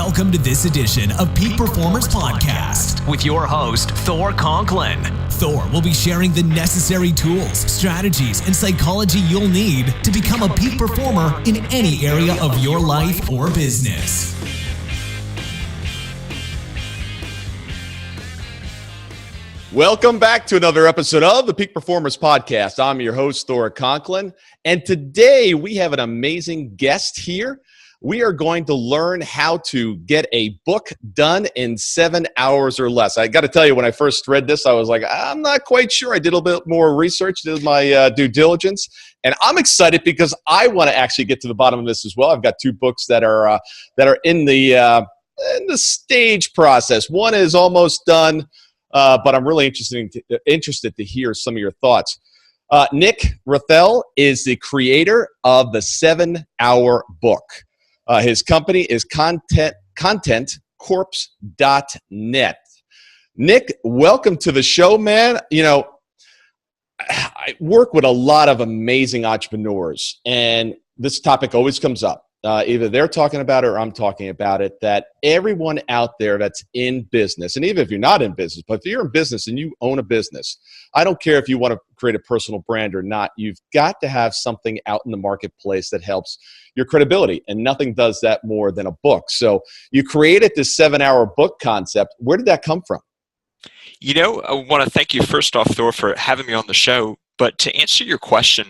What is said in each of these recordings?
Welcome to this edition of Peak Performers Podcast with your host, Thor Conklin. Thor will be sharing the necessary tools, strategies, and psychology you'll need to become a peak performer in any area of your life or business. Welcome back to another episode of the Peak Performers Podcast. I'm your host, Thor Conklin, and today we have an amazing guest here. We are going to learn how to get a book done in 7 hours or less. I got to tell you, when I first read this, I was like, I'm not quite sure. I did a little bit more research, did my due diligence, and I'm excited because I want to actually get to the bottom of this as well. I've got two books that are in the stage process. One is almost done, but I'm really interested to hear some of your thoughts. Nick Raithel is the creator of the 7 Hour Book. His company is contentcorpse.net. Nick, welcome to the show, man. You know, I work with a lot of amazing entrepreneurs, and this topic always comes up. Either they're talking about it or I'm talking about it, that everyone out there that's in business, and even if you're not in business, but if you're in business and you own a business, I don't care if you want to create a personal brand or not, you've got to have something out in the marketplace that helps your credibility, and nothing does that more than a book. So you created this 7 Hour Book concept. Where did that come from? You know, I want to thank you first off, Thor, for having me on the show. But to answer your question,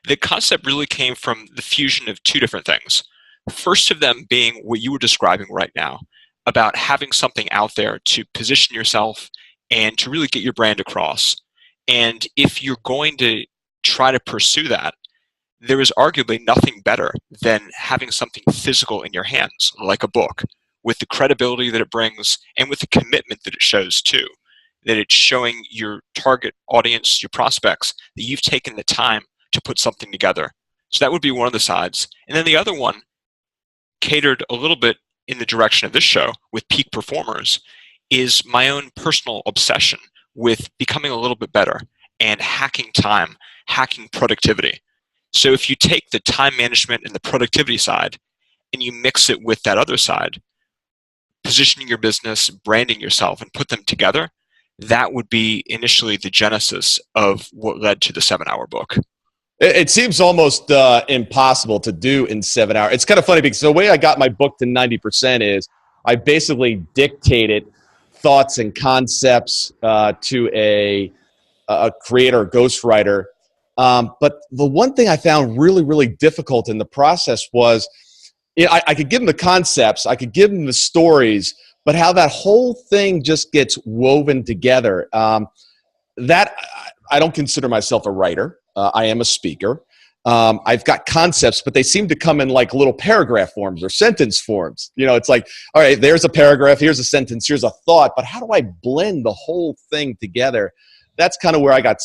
the concept really came from the fusion of two different things. First of them being what you were describing right now, about having something out there to position yourself and to really get your brand across. And if you're going to try to pursue that, there is arguably nothing better than having something physical in your hands, like a book, with the credibility that it brings and with the commitment that it shows too, that it's showing your target audience, your prospects, that you've taken the time to put something together. So that would be one of the sides. And then the other one, catered a little bit in the direction of this show with peak performers, is my own personal obsession with becoming a little bit better and hacking time, hacking productivity. So if you take the time management and the productivity side and you mix it with that other side, positioning your business, branding yourself, and put them together, that would be initially the genesis of what led to the 7 Hour Book. It seems almost impossible to do in 7 hours. It's kind of funny because the way I got my book to 90% is I basically dictated thoughts and concepts to a creator, ghostwriter. But the one thing I found really, really difficult in the process was, I could give them the concepts, I could give them the stories, but how that whole thing just gets woven together. That I don't consider myself a writer. I am a speaker. I've got concepts, but they seem to come in like little paragraph forms or sentence forms. You know, it's like, all right, there's a paragraph, here's a sentence, here's a thought, but how do I blend the whole thing together? That's kind of where I got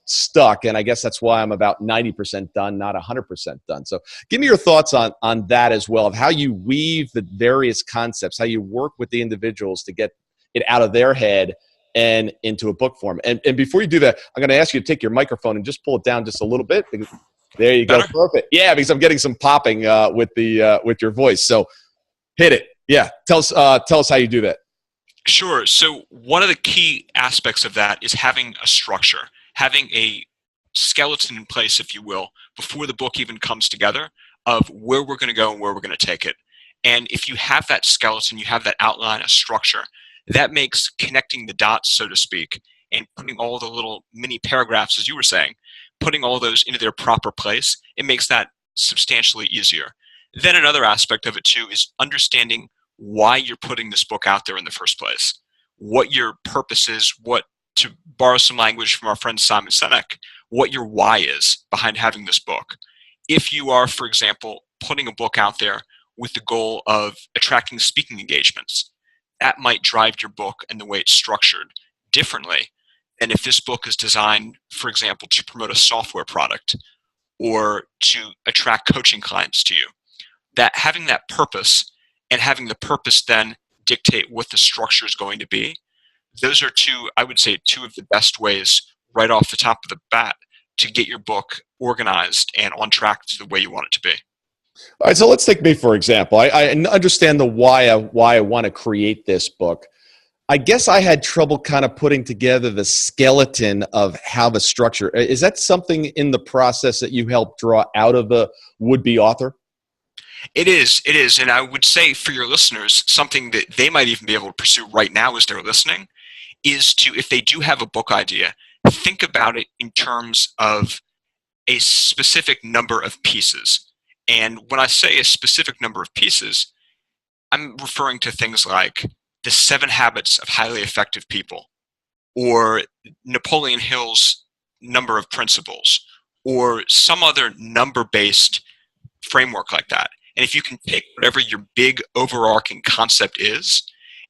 stuck, and I guess that's why I'm about 90% done, not 100% done. So give me your thoughts on that as well, of how you weave the various concepts, how you work with the individuals to get it out of their head and into a book form. And before you do that, I'm going to ask you to take your microphone and just pull it down just a little bit. There you go. Perfect. Yeah, because I'm getting some popping with your voice. So hit it. Yeah. Tell us how you do that. Sure. So one of the key aspects of that is having a structure, having a skeleton in place, if you will, before the book even comes together, of where we're going to go and where we're going to take it. And if you have that skeleton, you have that outline, a structure, that makes connecting the dots, so to speak, and putting all the little mini paragraphs, as you were saying, putting all those into their proper place, it makes that substantially easier. Then another aspect of it too is understanding why you're putting this book out there in the first place, what your purpose is, what, to borrow some language from our friend Simon Sinek, what your why is behind having this book. If you are, for example, putting a book out there with the goal of attracting speaking engagements, that might drive your book and the way it's structured differently than if this book is designed, for example, to promote a software product or to attract coaching clients to you. That having that purpose and having the purpose then dictate what the structure is going to be, those are two, I would say, two of the best ways right off the top of the bat to get your book organized and on track to the way you want it to be. All right, so let's take me for example. I understand the why I want to create this book. I guess I had trouble kind of putting together the skeleton of how the structure. Is that something in the process that you help draw out of the would-be author? It is, and I would say for your listeners, something that they might even be able to pursue right now as they're listening is to, if they do have a book idea, think about it in terms of a specific number of pieces. And when I say a specific number of pieces, I'm referring to things like the 7 habits of highly effective people, or Napoleon Hill's number of principles, or some other number-based framework like that. And if you can take whatever your big overarching concept is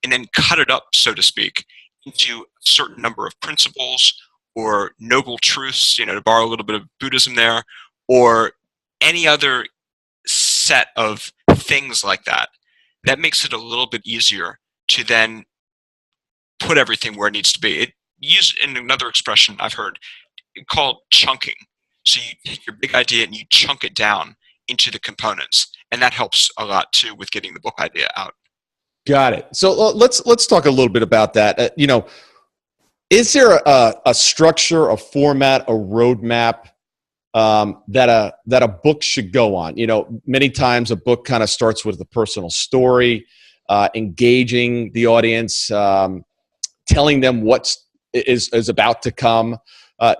and then cut it up, so to speak, into a certain number of principles or noble truths, to borrow a little bit of Buddhism there, or any other set of things like that, that makes it a little bit easier to then put everything where it needs to be. It used in another expression I've heard called chunking. So you take your big idea and you chunk it down into the components, and that helps a lot too with getting the book idea out. Got it. So let's talk a little bit about that. Is there a structure, a format, a roadmap that a book should go on? Many times a book kind of starts with a personal story, engaging the audience, telling them what is about to come.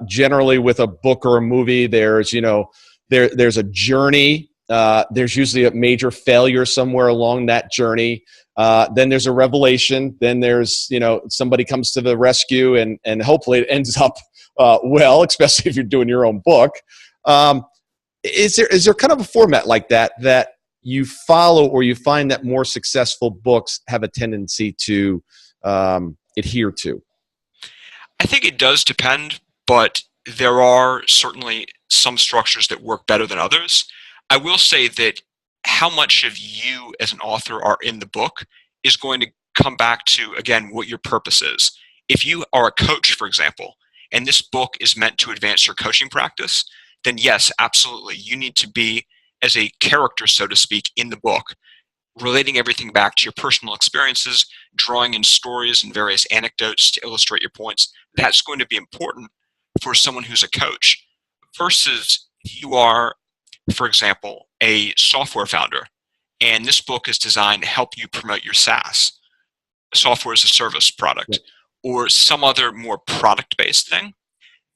Generally, with a book or a movie, there's a journey. There's usually a major failure somewhere along that journey. Then there's a revelation. Then there's, somebody comes to the rescue, and hopefully it ends up well, especially if you're doing your own book. Is there kind of a format like that you follow, or you find that more successful books have a tendency to adhere to? I think it does depend, but there are certainly some structures that work better than others. I will say that how much of you as an author are in the book is going to come back to, again, what your purpose is. If you are a coach, for example, and this book is meant to advance your coaching practice, then yes, absolutely. You need to be as a character, so to speak, in the book, relating everything back to your personal experiences, drawing in stories and various anecdotes to illustrate your points. That's going to be important for someone who's a coach versus you are, for example, a software founder, and this book is designed to help you promote your SaaS, software as a service product, or some other more product-based thing,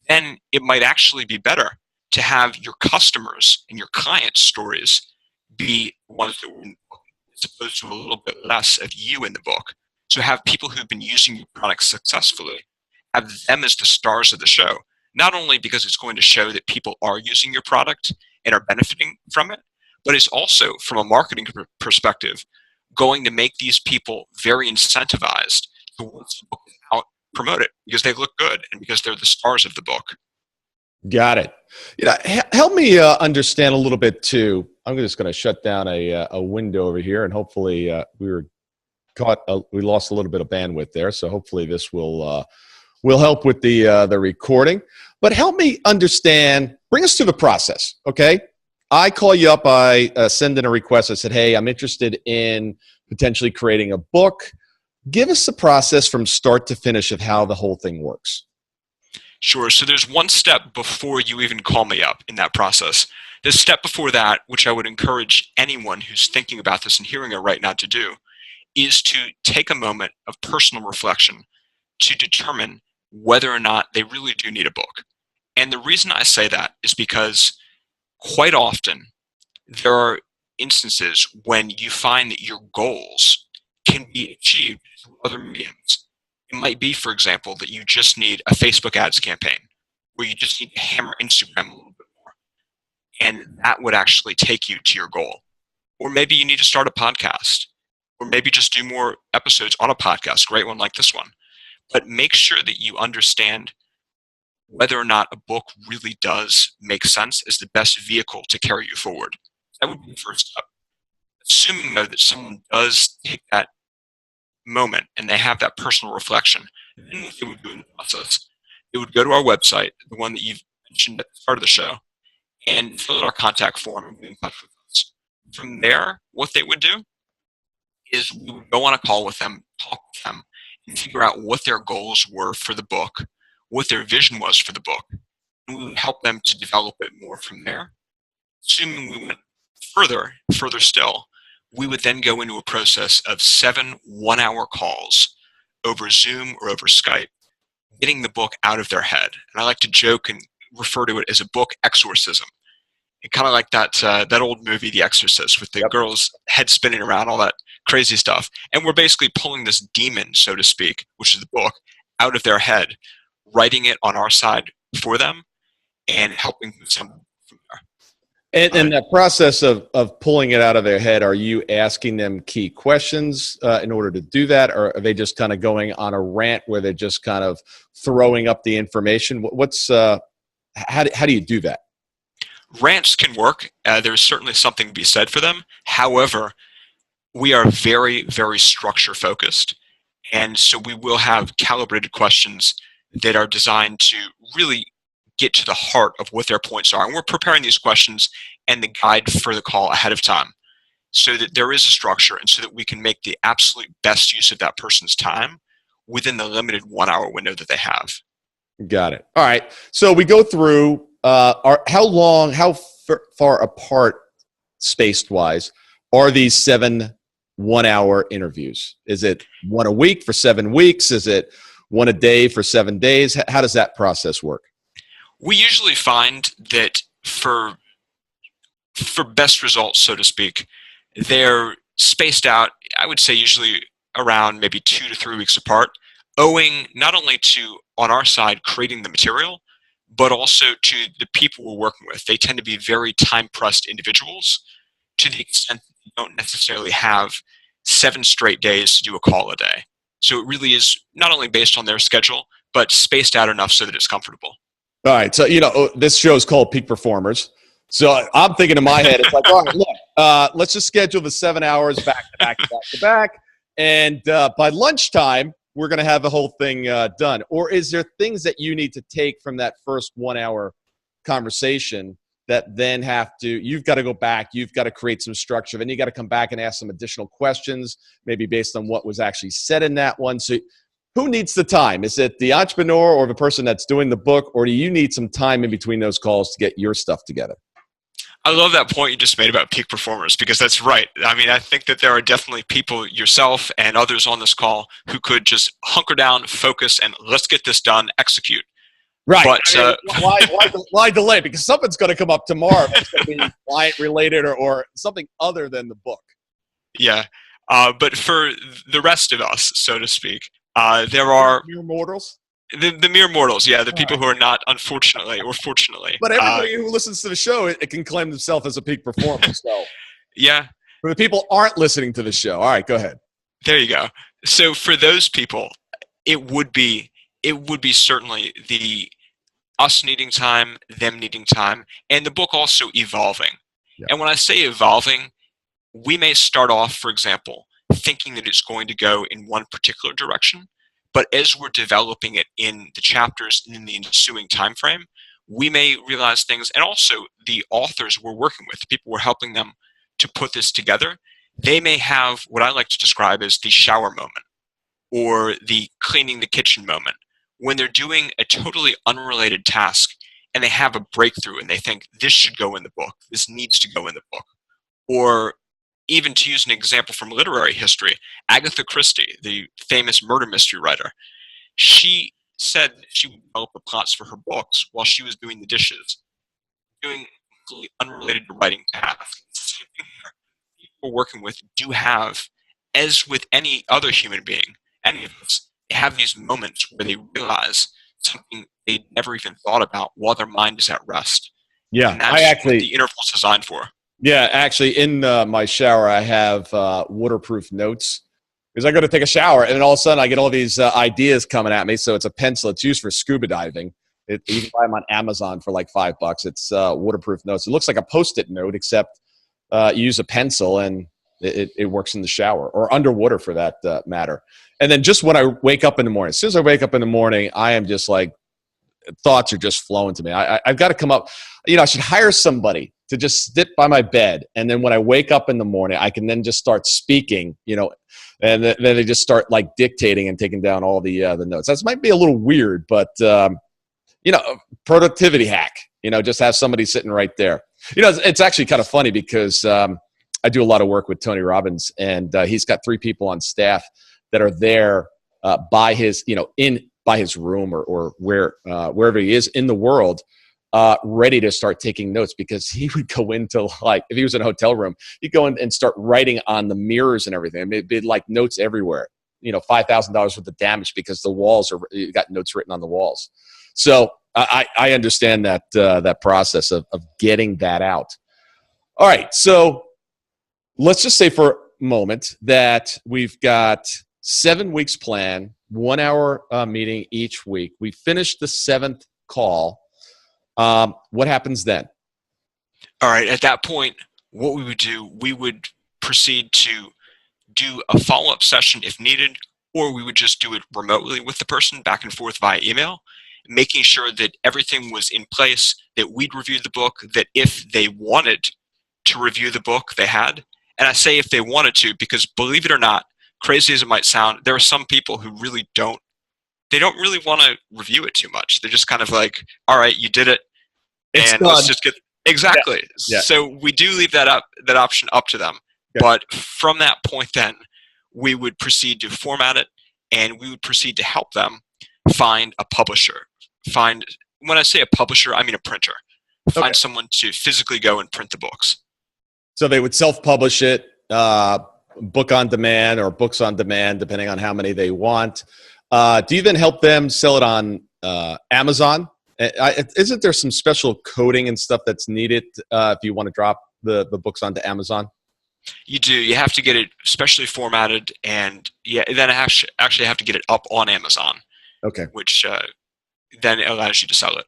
then it might actually be better to have your customers and your clients' stories be ones that were in the book, as opposed to a little bit less of you in the book. So have people who've been using your product successfully, have them as the stars of the show, not only because it's going to show that people are using your product and are benefiting from it, but it's also, from a marketing perspective, going to make these people very incentivized to, once the book is out, promote it because they look good and because they're the stars of the book. Got it. Help me understand a little bit too. I'm just going to shut down a window over here, and hopefully we lost a little bit of bandwidth there. So hopefully this will help with the recording. But help me understand. Bring us through the process, okay? I call you up. I send in a request. I said, hey, I'm interested in potentially creating a book. Give us the process from start to finish of how the whole thing works. Sure. So there's one step before you even call me up in that process. The step before that, which I would encourage anyone who's thinking about this and hearing it right now to do, is to take a moment of personal reflection to determine whether or not they really do need a book. And the reason I say that is because quite often there are instances when you find that your goals can be achieved through other mediums. It might be, for example, that you just need a Facebook ads campaign, or you just need to hammer Instagram a little bit more, and that would actually take you to your goal. Or maybe you need to start a podcast, or maybe just do more episodes on a podcast, great one like this one. But make sure that you understand whether or not a book really does make sense as the best vehicle to carry you forward. That would be the first step. Assuming, though, that someone does take that moment and they have that personal reflection, then what they would do in the process, they would go to our website, the one that you've mentioned at the start of the show, and fill out our contact form and get in touch with us. From there, what they would do is we would go on a call with them, talk with them, and figure out what their goals were for the book, what their vision was for the book, and we would help them to develop it more from there. Assuming we went further still, we would then go into a process of 7 one-hour calls over Zoom or over Skype, getting the book out of their head. And I like to joke and refer to it as a book exorcism. It kind of like that old movie, The Exorcist, with the girl's head spinning around, all that crazy stuff. And we're basically pulling this demon, so to speak, which is the book, out of their head, writing it on our side for them, and helping them from there. And in that process of pulling it out of their head, are you asking them key questions in order to do that? Or are they just kind of going on a rant where they're just kind of throwing up the information? How do you do that? Rants can work. There's certainly something to be said for them. However, we are very, very structure focused. And so we will have calibrated questions that are designed to really get to the heart of what their points are. And we're preparing these questions and the guide for the call ahead of time so that there is a structure and so that we can make the absolute best use of that person's time within the limited 1 hour window that they have. Got it. All right. So we go through how far apart spaced wise are these 7 1 hour interviews? Is it one a week for 7 weeks? Is it one a day for 7 days? How does that process work? We usually find that for best results, so to speak, they're spaced out, I would say usually around maybe 2 to 3 weeks apart, owing not only to, on our side, creating the material, but also to the people we're working with. They tend to be very time-pressed individuals to the extent that they don't necessarily have 7 straight days to do a call a day. So it really is not only based on their schedule, but spaced out enough so that it's comfortable. All right. So, this show is called Peak Performers. So I'm thinking in my head, it's like, all right, look, let's just schedule the 7 hours back to back to back to back. And by lunchtime, we're going to have the whole thing done. Or is there things that you need to take from that first 1 hour conversation that then you've got to go back, you've got to create some structure, then you got to come back and ask some additional questions, maybe based on what was actually said in that one. So who needs the time? Is it the entrepreneur or the person that's doing the book, or do you need some time in between those calls to get your stuff together? I love that point you just made about peak performers, because that's right. I mean, I think that there are definitely people, yourself and others on this call, who could just hunker down, focus, and let's get this done, execute. Right. But why delay? Because something's going to come up tomorrow. It's going to be client related or something other than the book. Yeah. But for the rest of us, so to speak, there are mere mortals. The mere mortals, yeah, the people who are not, unfortunately or fortunately. But everybody who listens to the show, it can claim themselves as a peak performer. So, yeah. For the people aren't listening to the show, all right, go ahead. There you go. So for those people, it would be certainly us needing time, them needing time, and the book also evolving. Yeah. And when I say evolving, we may start off, for example, thinking that it's going to go in one particular direction. But as we're developing it in the chapters and in the ensuing time frame, we may realize things, and also the authors we're working with, the people we're helping them to put this together, they may have what I like to describe as the shower moment or the cleaning the kitchen moment, when they're doing a totally unrelated task and they have a breakthrough and they think this should go in the book, this needs to go in the book. Or even to use an example from literary history, Agatha Christie, the famous murder mystery writer, she said she would develop the plots for her books while she was doing the dishes, doing completely unrelated to writing tasks. People we're working with do have, as with any other human being, any of us, they have these moments where they realize something they never even thought about while their mind is at rest. Yeah, and that's what the interval is designed for. Yeah, actually, in my shower, I have waterproof notes because I go to take a shower, and then all of a sudden, I get all these ideas coming at me. So it's a pencil. It's used for scuba diving. You can buy them on Amazon for like $5. It's waterproof notes. It looks like a Post-it note, except you use a pencil, and it works in the shower or underwater for that matter. And then just when I wake up in the morning, as soon as I wake up in the morning, I am just like, thoughts are just flowing to me. I've got to come up. I should hire somebody to just sit by my bed. And then when I wake up in the morning, I can then just start speaking, and then they just start like dictating and taking down all the notes. That might be a little weird, but, productivity hack, just have somebody sitting right there. It's actually kind of funny because I do a lot of work with Tony Robbins, and he's got 3 people on staff that are there by his, by his room or wherever he is in the world, ready to start taking notes, because he would go into, like, if he was in a hotel room, he'd go in and start writing on the mirrors and everything. I mean, it'd be like notes everywhere, $5,000 worth of damage because the walls you got notes written on the walls. So I understand that process of getting that out. All right. So let's just say for a moment that we've got 7 weeks plan, 1 hour meeting each week. We finished the 7th call. What happens then? All right. At that point, what we would do, we would proceed to do a follow-up session if needed, or we would just do it remotely with the person back and forth via email, making sure that everything was in place, that we'd review the book, that if they wanted to review the book, they had. And I say if they wanted to, because believe it or not, crazy as it might sound, there are some people who really don't really want to review it too much. They're just kind of like, all right, you did it, and let's just get exactly. Yeah. So we do leave that option up to them. Yeah. But from that point, then we would proceed to format it, and we would proceed to help them find a publisher. When I say a publisher, I mean a printer. Find someone to physically go and print the books. So they would self-publish it, book on demand or books on demand, depending on how many they want. Do you then help them sell it on Amazon? Isn't there some special coding and stuff that's needed if you want to drop the books onto Amazon? You do. You have to get it specially formatted, and then actually have to get it up on Amazon. Okay. Which then allows you to sell it.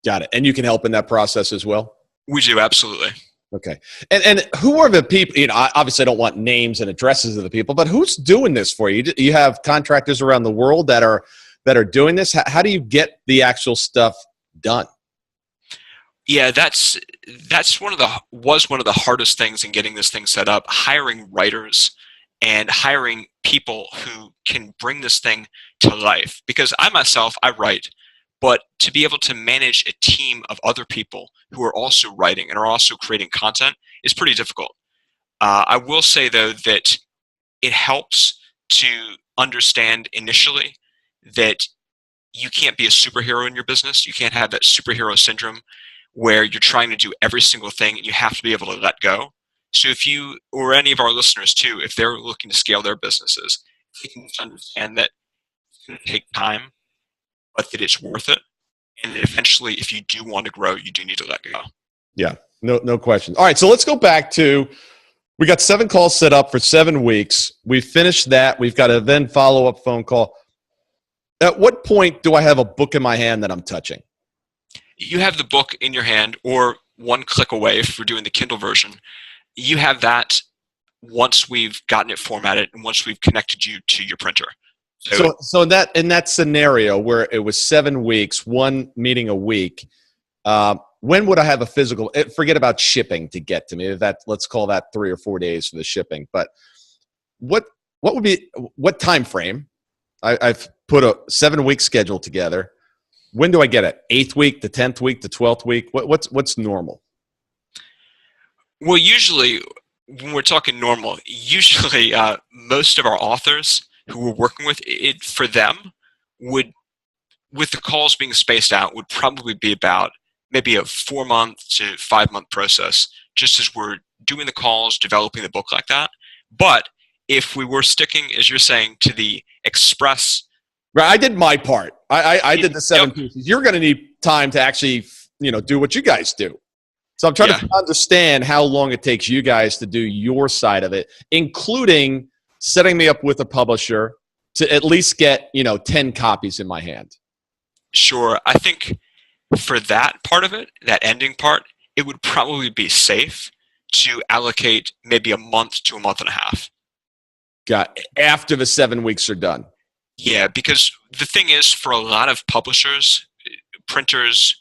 Got it. And you can help in that process as well? We do, absolutely. Okay. And who are the people, obviously I don't want names and addresses of the people, but who's doing this for you? You have contractors around the world that are doing this. How do you get the actual stuff done? Yeah, that's one of the hardest things in getting this thing set up, hiring writers and hiring people who can bring this thing to life. Because I myself, I write, but to be able to manage a team of other people who are also writing and are also creating content is pretty difficult. I will say, though, that it helps to understand initially that you can't be a superhero in your business. You can't have that superhero syndrome where you're trying to do every single thing and you have to be able to let go. So if you, or any of our listeners too, if they're looking to scale their businesses, they can understand that it's going to take time, but that it's worth it. And eventually, if you do want to grow, you do need to let go. Yeah, no question. All right, so let's go back to, we got 7 calls set up for 7 weeks. We finished that. We've got a then follow-up phone call. At what point do I have a book in my hand that I'm touching? You have the book in your hand, or one click away if we're doing the Kindle version. You have that once we've gotten it formatted and once we've connected you to your printer. So in that scenario where it was 7 weeks, 1 meeting a week, when would I have a physical? Forget about shipping to get to me. Let's call that 3 or 4 days for the shipping. But what would time frame? I've put a 7-week schedule together. When do I get it? 8th week, the 10th week, the 12th week? What's normal? Well, usually when we're talking normal, usually most of our authors who we're working with, it for them would, with the calls being spaced out, would probably be about maybe a 4-month to 5-month process, just as we're doing the calls, developing the book like that. But if we were sticking, as you're saying, to the express. Right, I did my part. I did the 7 pieces. You're going to need time to actually, do what you guys do. So I'm trying to understand how long it takes you guys to do your side of it, including setting me up with a publisher to at least get, 10 copies in my hand. Sure. I think for that part of it, that ending part, it would probably be safe to allocate maybe a month to a month and a half. Got after the 7 weeks are done. Yeah, because the thing is, for a lot of publishers, printers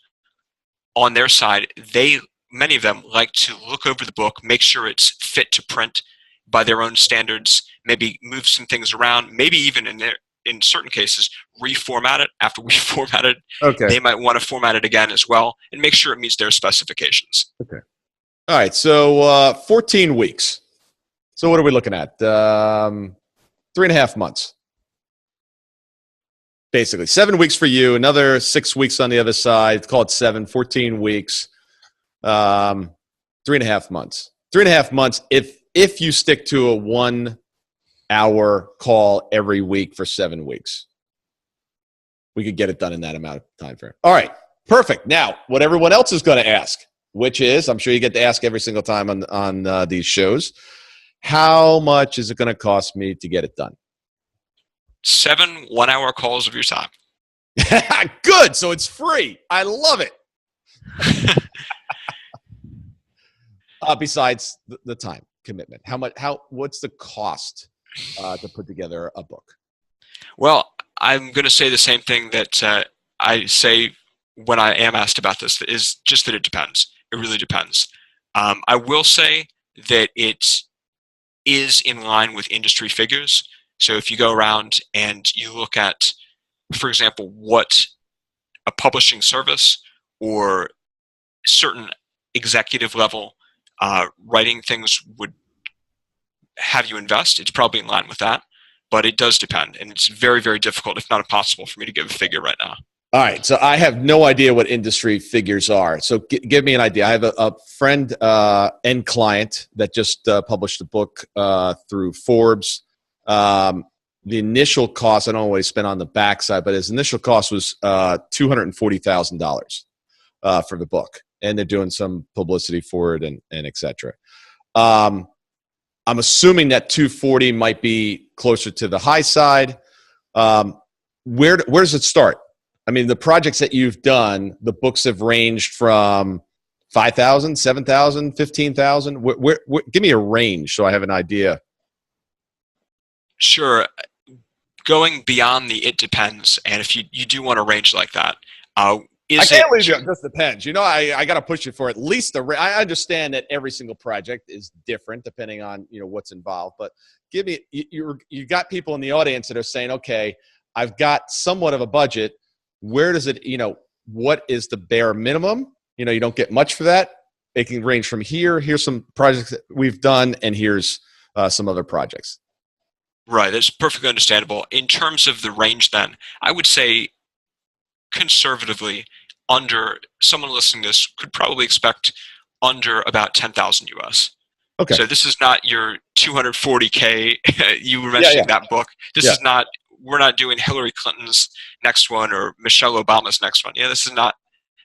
on their side, they many of them like to look over the book, make sure it's fit to print by their own standards, maybe move some things around, maybe even in certain cases, reformat it after we format it. Okay. They might want to format it again as well and make sure it meets their specifications. Okay. All right. So 14 weeks. So what are we looking at? 3.5 months. Basically 7 weeks for you, another 6 weeks on the other side. Call it 14 weeks. 3.5 months. 3.5 months if you stick to a 1 hour call every week for 7 weeks. We could get it done in that amount of time frame. All right, perfect. Now, what everyone else is going to ask, which is, I'm sure you get to ask every single time on these shows, how much is it going to cost me to get it done? 7 1-hour calls of your time. Good. So it's free. I love it. Besides the time commitment, what's the cost to put together a book? Well, I'm going to say the same thing that I say when I am asked about this, is just that it depends. It really depends. I will say that it is in line with industry figures. So if you go around and you look at, for example, what a publishing service or certain executive level writing things would have you invest, it's probably in line with that. But it does depend, and it's very, very difficult, if not impossible, for me to give a figure right now. All right, so I have no idea what industry figures are. So give me an idea. I have a friend and client that just published a book through Forbes. The initial cost, I don't know what he spent on the backside, but his initial cost was $240,000 for the book, and they're doing some publicity for it and et cetera. I'm assuming that 240 might be closer to the high side. Where does it start? I mean, the projects that you've done, the books have ranged from 5,000, 7,000, 15,000. Give me a range so I have an idea. Sure. Going beyond the it depends, and if you do want a range like that, I can't leave you. It just depends. You know, I got to push you for at least I understand that every single project is different depending on, you know, what's involved. But give me, you got people in the audience that are saying, okay, I've got somewhat of a budget. Where does it, you know, what is the bare minimum? You know, you don't get much for that. It can range from here. Here's some projects that we've done, and here's some other projects. Right. That's perfectly understandable. In terms of the range, then, I would say conservatively, someone listening to this could probably expect under about 10,000 US. Okay. So this is not your 240K. You were mentioning that book. This is not, we're not doing Hillary Clinton's next one or Michelle Obama's next one. Yeah, this is not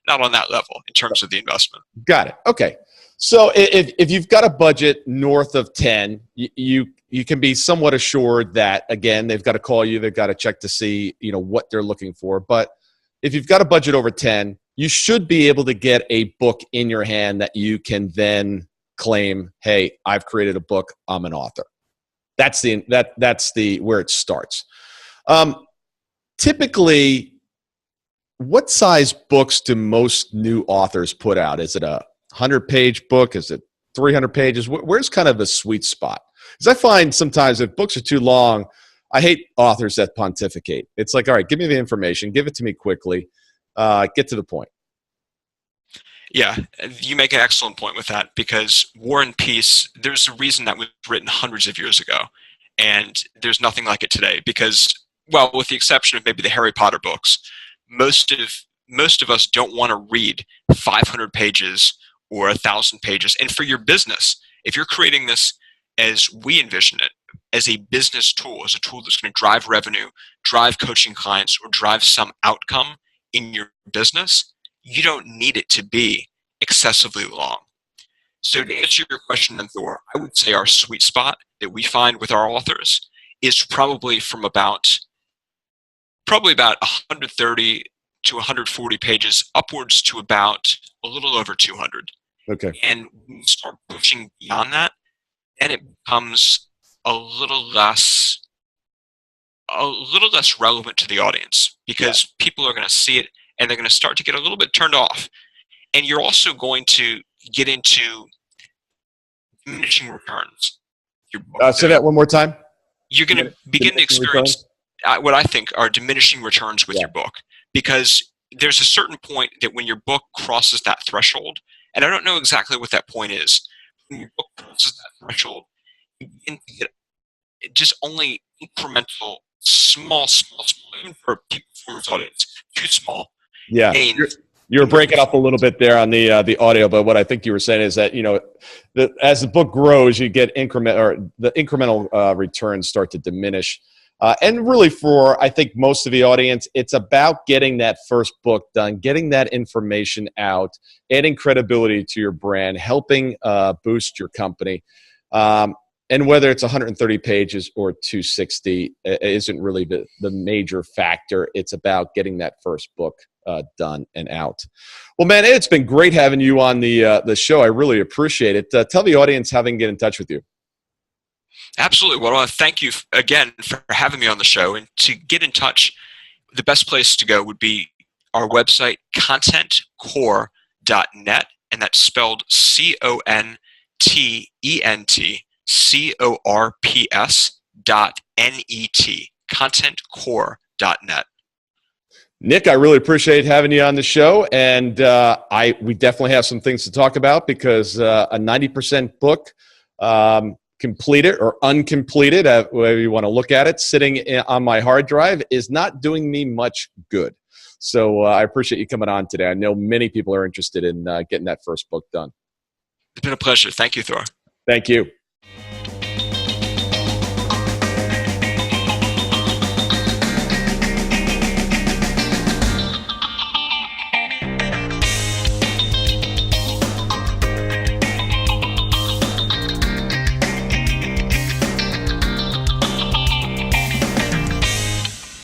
on that level in terms of the investment. Got it. Okay. So if you've got a budget north of 10, you can be somewhat assured that, again, they've got to call you, they've got to check to see, you know, what they're looking for. But if you've got a budget over 10, you should be able to get a book in your hand that you can then claim, hey, I've created a book, I'm an author. That's the where it starts. Typically, what size books do most new authors put out? Is it a 100-page book? Is it 300 pages? Where's kind of the sweet spot? Because I find sometimes if books are too long, I hate authors that pontificate. It's like, all right, give me the information, give it to me quickly, get to the point. Yeah, you make an excellent point with that, because War and Peace, there's a reason that was written hundreds of years ago, and there's nothing like it today because, well, with the exception of maybe the Harry Potter books, most of us don't want to read 500 pages or 1,000 pages. And for your business, if you're creating this as we envision it, as a business tool, as a tool that's going to drive revenue, drive coaching clients, or drive some outcome in your business, you don't need it to be excessively long. So to answer your question, then, Thor, I would say our sweet spot that we find with our authors is probably about 130 to 140 pages, upwards to about a little over 200. Okay. And when you start pushing beyond that, and it becomes a little less relevant to the audience, because people are going to see it and they're going to start to get a little bit turned off. And you're also going to get into diminishing returns. Your book. Say that one more time. You're going to begin to experience what I think are diminishing returns with your book, because there's a certain point that when your book crosses that threshold, and I don't know exactly what that point is, when your book crosses that threshold, you begin to get just only incremental, small, even for a peak performance audience, too small. Yeah. You're breaking up a little bit there on the audio, but what I think you were saying is that, as the book grows, you get the incremental returns start to diminish. And really for, I think, most of the audience, it's about getting that first book done, getting that information out, adding credibility to your brand, helping boost your company. And whether it's 130 pages or 260 isn't really the major factor. It's about getting that first book done and out. Well, man, it's been great having you on the show. I really appreciate it. Tell the audience how they can get in touch with you. Absolutely. Well, I want to thank you again for having me on the show. And to get in touch, the best place to go would be our website, contentcore.net, and that's spelled CONTENTCORPS.NET, contentcore.net. Nick, I really appreciate having you on the show, and we definitely have some things to talk about, because a 90% book, completed or uncompleted, whatever you want to look at it, sitting on my hard drive is not doing me much good. So I appreciate you coming on today. I know many people are interested in getting that first book done. It's been a pleasure. Thank you, Thor. Thank you.